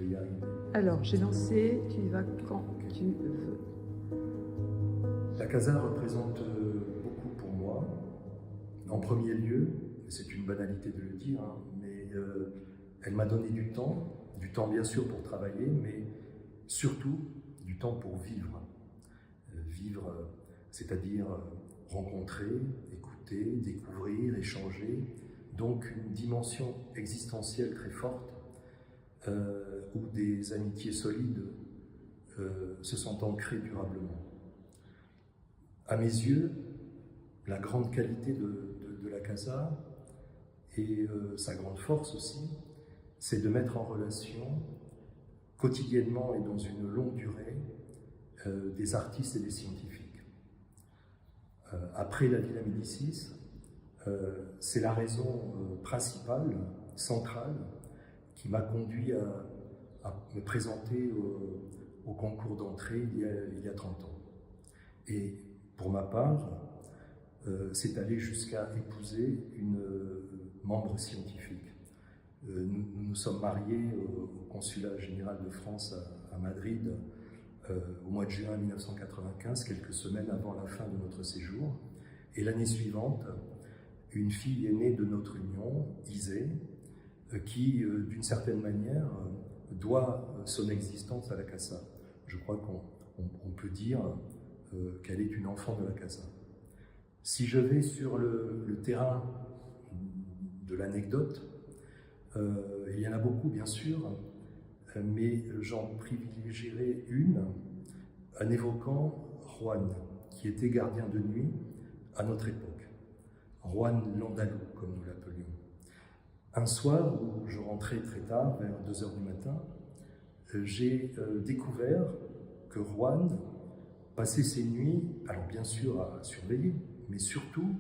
vais y arriver. Alors, j'ai lancé, tu y vas quand tu veux. La casa représente beaucoup pour moi. En premier lieu, c'est une banalité de le dire, hein, mais elle m'a donné du temps bien sûr pour travailler, mais surtout du temps pour vivre. Vivre, c'est-à-dire rencontrer, écouter, découvrir, échanger, donc une dimension existentielle très forte, où des amitiés solides se sont ancrées durablement. À mes yeux, la grande qualité de la casa, et sa grande force aussi, c'est de mettre en relation, quotidiennement et dans une longue durée, des artistes et des scientifiques. Après la Villa Médicis, c'est la raison principale, centrale, qui m'a conduit à me présenter au concours d'entrée il y a 30 ans. Et pour ma part, c'est aller jusqu'à épouser une membre scientifique. Nous nous sommes mariés au Consulat général de France à Madrid au mois de juin 1995, quelques semaines avant la fin de notre séjour. Et l'année suivante, une fille est née de notre union, Isée, qui, d'une certaine manière, doit son existence à la casa. Je crois qu'on peut dire qu'elle est une enfant de la casa. Si je vais sur le terrain de l'anecdote, il y en a beaucoup bien sûr, mais j'en privilégierai une en évoquant Juan, qui était gardien de nuit à notre époque. Juan Landalo, comme nous l'appelions. Un soir où je rentrais très tard, vers 2 h du matin, j'ai découvert que Juan passait ses nuits, alors bien sûr à surveiller, mais surtout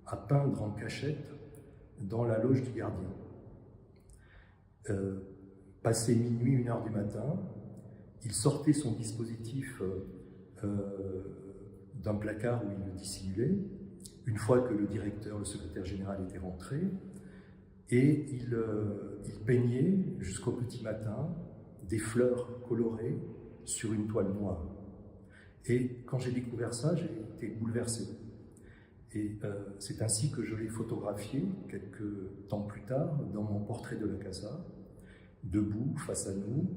à peindre en cachette dans la loge du gardien. Passé minuit, 1 h du matin, il sortait son dispositif d'un placard où il le dissimulait, une fois que le directeur, le secrétaire général était rentré, et il peignait jusqu'au petit matin des fleurs colorées sur une toile noire. Et quand j'ai découvert ça, j'ai été bouleversé. Et c'est ainsi que je l'ai photographié quelques temps plus tard dans mon portrait de la casa, debout face à nous,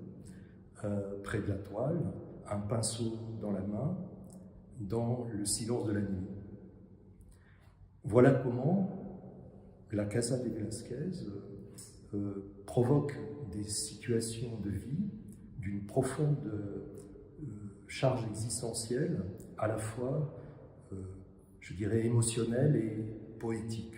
près de la toile, un pinceau dans la main, dans le silence de la nuit. Voilà comment la Casa de Velázquez provoque des situations de vie d'une profonde charge existentielle, à la fois, je dirais, émotionnelle et poétique.